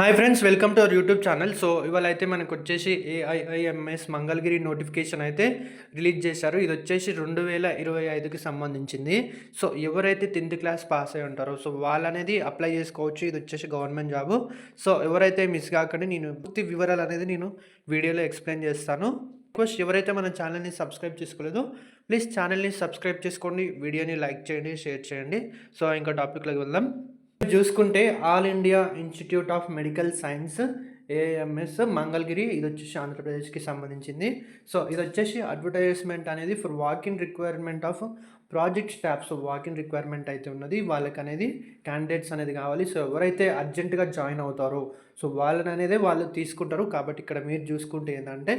Hi friends, welcome to our YouTube channel. So ఇవాళ అయితే మనకు వచ్చేసి ఏఐఐఎంఎస్ మంగళగిరి నోటిఫికేషన్ అయితే రిలీజ్ చేశారు. ఇది వచ్చేసి 2025కి సంబంధించింది. సో ఎవరైతే 10th క్లాస్ పాస్ అయి ఉంటారో సో వాళ్ళనేది అప్లై చేసుకోవచ్చు. ఇది వచ్చేసి గవర్నమెంట్ జాబు. సో ఎవరైతే మిస్ కాకండి, నేను పూర్తి వివరాలు అనేది నేను వీడియోలో ఎక్స్ప్లెయిన్ చేస్తాను. రిక్వెస్ట్, ఎవరైతే మన ఛానల్ని సబ్స్క్రైబ్ చేసుకోలేదో ప్లీజ్ ఛానల్ని సబ్స్క్రైబ్ చేసుకోండి, వీడియోని లైక్ చేయండి, షేర్ చేయండి. సో ఇంకా టాపిక్లోకి వెళ్దాం. చూసుకుంటే all India institute of medical science AMS Mangalagiri, ఇది వచ్చేసి ఆంధ్రప్రదేశ్కి సంబంధించింది. సో ఇది వచ్చేసి అడ్వర్టైజ్మెంట్ అనేది for walk-in requirement of project staff. So walk-in requirement అయితే ఉన్నది, వాళ్ళకి అనేది క్యాండిడేట్స్ అనేది కావాలి. సో ఎవరైతే అర్జెంటుగా జాయిన్ అవుతారో సో వాళ్ళని అనేది వాళ్ళు తీసుకుంటారు. కాబట్టి ఇక్కడ మీరు చూసుకుంటే ఏంటంటే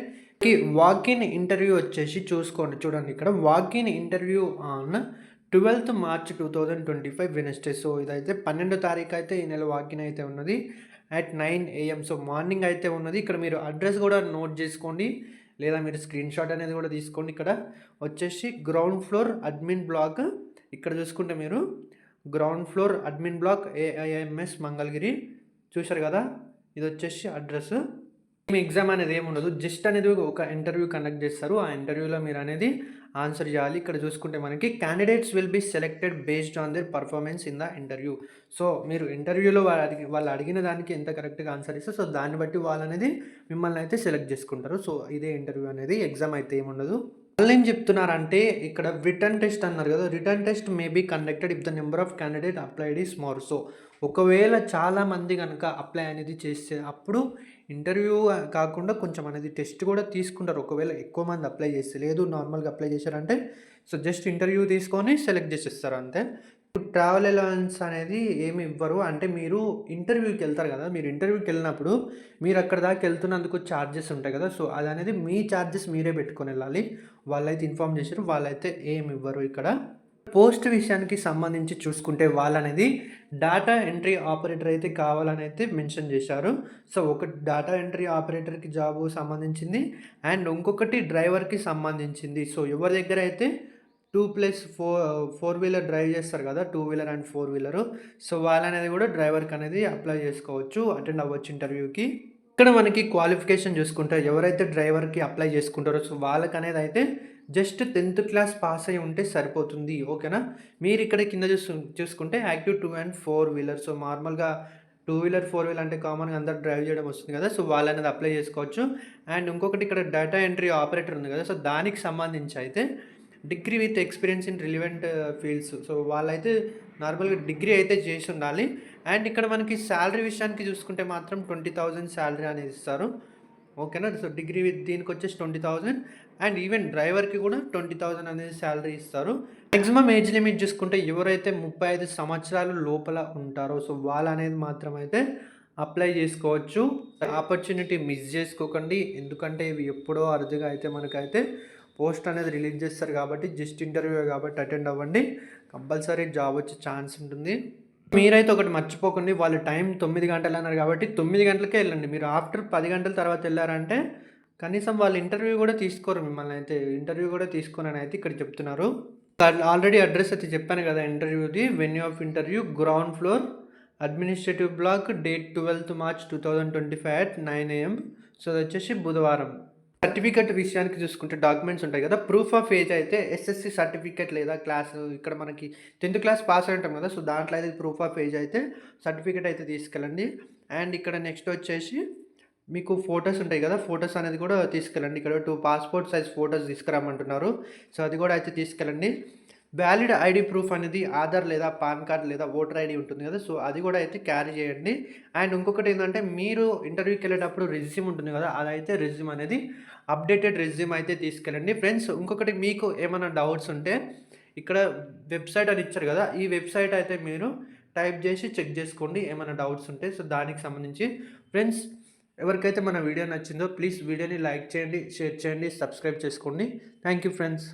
వాకిన్ ఇంటర్వ్యూ వచ్చేసి చూడండి, ఇక్కడ walk in interview on 12th March 2025 Wednesday. So ఇదైతే 12వ తారీఖు అయితే ఈ నెల వాకిన్ అయితే ఉన్నది at 9 AM. సో మార్నింగ్ అయితే ఉన్నది. ఇక్కడ మీరు అడ్రస్ కూడా నోట్ చేసుకోండి, లేదా మీరు స్క్రీన్ షాట్ అనేది కూడా తీసుకోండి. ఇక్కడ వచ్చేసి గ్రౌండ్ ఫ్లోర్ అడ్మిన్ బ్లాక్, ఇక్కడ చూసుకుంటే మీరు ground floor admin block AIMS Mangalagiri చూశారు కదా. ఇది వచ్చేసి అడ్రస్. మీ ఎగ్జామ్ అనేది ఏముండదు, జస్ట్ అనేది ఒక ఇంటర్వ్యూ కండక్ట్ చేస్తారు. ఆ ఇంటర్వ్యూలో మీరు అనేది ఆన్సర్ చేయాలి. ఇక్కడ చూసుకుంటే మనకి candidates will be selected based on their performance in the interview. So మీరు ఇంటర్వ్యూలో వాళ్ళు అడిగిన దానికి ఎంత కరెక్ట్గా ఆన్సర్ ఇస్తే సో దాన్ని బట్టి వాళ్ళు అనేది మిమ్మల్ని అయితే సెలెక్ట్ చేసుకుంటారు. సో ఇదే ఇంటర్వ్యూ అనేది, ఎగ్జామ్ అయితే ఏముండదు. వాళ్ళు ఏం చెప్తున్నారంటే ఇక్కడ రిటర్న్ టెస్ట్ అన్నారు కదా, written test may be conducted if the number of candidate applied is more. So ఒకవేళ చాలామంది కనుక అప్లై అనేది చేస్తే అప్పుడు ఇంటర్వ్యూ కాకుండా కొంచెం అనేది టెస్ట్ కూడా తీసుకుంటారు. ఒకవేళ ఎక్కువ మంది అప్లై చేస్తే, లేదు నార్మల్గా అప్లై చేశారంటే సో జస్ట్ ఇంటర్వ్యూ తీసుకొని సెలెక్ట్ చేసేస్తారు అంతే. ట్రావెల్ అలవెన్స్ అనేది ఏమి ఇవ్వరు. అంటే మీరు ఇంటర్వ్యూకి వెళ్తారు కదా, మీరు ఇంటర్వ్యూకి వెళ్ళినప్పుడు మీరు అక్కడ దాకా వెళ్తున్నందుకు ఛార్జెస్ ఉంటాయి కదా, సో అది అనేది మీ ఛార్జెస్ మీరే పెట్టుకొని వెళ్ళాలి. వాళ్ళైతే ఇన్ఫామ్ చేశారు, వాళ్ళైతే ఏమి ఇవ్వరు. ఇక్కడ పోస్ట్ విషయానికి సంబంధించి చూసుకుంటే వాళ్ళనేది డేటా ఎంట్రీ ఆపరేటర్ అయితే కావాలని అయితే మెన్షన్ చేశారు. సో ఒక డేటా ఎంట్రీ ఆపరేటర్కి జాబు సంబంధించింది, అండ్ ఇంకొకటి డ్రైవర్కి సంబంధించింది. సో ఎవరి దగ్గర అయితే 2+4 వీలర్ డ్రైవ్ చేస్తారు కదా, 2 వీలర్ అండ్ 4 వీలరు, సో వాళ్ళనేది కూడా డ్రైవర్కి అనేది అప్లై చేసుకోవచ్చు, అటెండ్ అవ్వచ్చు ఇంటర్వ్యూకి. ఇక్కడ మనకి క్వాలిఫికేషన్ చూసుకుంటే ఎవరైతే డ్రైవర్కి అప్లై చేసుకుంటారో సో వాళ్ళకి అనేది అయితే జస్ట్ 10th క్లాస్ పాస్ అయి ఉంటే సరిపోతుంది, ఓకేనా. మీరు ఇక్కడ కింద చూసుకుంటే యాక్టివ్ 2 and 4 వీలర్. సో నార్మల్గా 2 వీలర్ 4 వీలర్ అంటే కామన్గా అందరు డ్రైవ్ చేయడం వస్తుంది కదా, సో వాళ్ళు అనేది అప్లై చేసుకోవచ్చు. అండ్ ఇంకొకటి ఇక్కడ డేటా ఎంట్రీ ఆపరేటర్ ఉంది కదా, సో దానికి సంబంధించి అయితే degree with experience in relevant fields. So వాళ్ళైతే నార్మల్గా డిగ్రీ అయితే చేసి ఉండాలి. అండ్ ఇక్కడ మనకి శాలరీ విషయానికి చూసుకుంటే మాత్రం 20,000 శాలరీ అనేది ఇస్తారు, ఓకేనా. సో డిగ్రీ విత్ దీనికి వచ్చేసి 20,000, అండ్ ఈవెన్ డ్రైవర్కి కూడా 20,000 అనేది శాలరీ ఇస్తారు. మ్యాక్సిమం ఏజ్ లిమిట్ చూసుకుంటే ఎవరైతే 35 సంవత్సరాలు లోపల ఉంటారో సో వాళ్ళు అనేది మాత్రం అయితే అప్లై చేసుకోవచ్చు. ఆపర్చునిటీ మిస్ చేసుకోకండి, ఎందుకంటే ఇవి ఎప్పుడో అరుదుగా అయితే మనకైతే పోస్ట్ అనేది రిలీజ్ చేస్తారు. కాబట్టి జస్ట్ ఇంటర్వ్యూ కాబట్టి అటెండ్ అవ్వండి, కంపల్సరీ జాబ్ వచ్చే ఛాన్స్ ఉంటుంది. మీరైతే ఒకటి మర్చిపోకండి, వాళ్ళు టైం 9 గంటలు అన్నారు కాబట్టి 9 గంటలకే వెళ్ళండి. మీరు ఆఫ్టర్ 10 గంటల తర్వాత వెళ్ళారంటే కనీసం వాళ్ళు ఇంటర్వ్యూ కూడా తీసుకోరు, మిమ్మల్ని అయితే ఇంటర్వ్యూ కూడా తీసుకోనని అయితే ఇక్కడ చెప్తున్నారు. ఆల్రెడీ అడ్రస్ అయితే చెప్పాను కదా ఇంటర్వ్యూది. Venue of interview ground floor administrative block, date 12th March 2025 at 9 AM. So అది వచ్చేసి బుధవారం. సర్టిఫికేట్ విషయానికి చూసుకుంటే డాక్యుమెంట్స్ ఉంటాయి కదా, ప్రూఫ్ ఆఫ్ ఏజ్ అయితే ఎస్ఎస్సి సర్టిఫికేట్ లేదా క్లాస్, ఇక్కడ మనకి 10th క్లాస్ పాస్ అయి ఉంటాం కదా, సో దాంట్లో అయితే ప్రూఫ్ ఆఫ్ ఏజ్ అయితే సర్టిఫికేట్ అయితే తీసుకెళ్ళండి. అండ్ ఇక్కడ నెక్స్ట్ వచ్చేసి మీకు ఫొటోస్ ఉంటాయి కదా, ఫొటోస్ అనేది కూడా తీసుకెళ్ళండి. ఇక్కడ 2 పాస్పోర్ట్ సైజ్ ఫొటోస్ తీసుకురమ్మంటున్నారు, సో అది కూడా అయితే తీసుకెళ్ళండి. వ్యాలిడ్ ఐడి ప్రూఫ్ అనేది ఆధార్ లేదా పాన్ కార్డ్ లేదా ఓటర్ ఐడి ఉంటుంది కదా, సో అది కూడా అయితే క్యారీ చేయండి. అండ్ ఇంకొకటి ఏంటంటే మీరు ఇంటర్వ్యూకి వెళ్ళేటప్పుడు రెజ్యూమ్ ఉంటుంది కదా, అదైతే రెజ్యూమ్ అనేది అప్డేటెడ్ రెజ్యూమ్ అయితే తీసుకెళ్ళండి. ఫ్రెండ్స్ ఇంకొకటి, మీకు ఏమైనా డౌట్స్ ఉంటే ఇక్కడ వెబ్సైట్ అని ఇచ్చారు కదా, ఈ వెబ్సైట్ అయితే మీరు టైప్ చేసి చెక్ చేసుకోండి ఏమైనా డౌట్స్ ఉంటే. సో దానికి సంబంధించి ఫ్రెండ్స్ ఎవరికైతే మన వీడియో నచ్చిందో ప్లీజ్ వీడియోని లైక్ చేయండి, షేర్ చేయండి, సబ్స్క్రైబ్ చేసుకోండి. Thank you friends.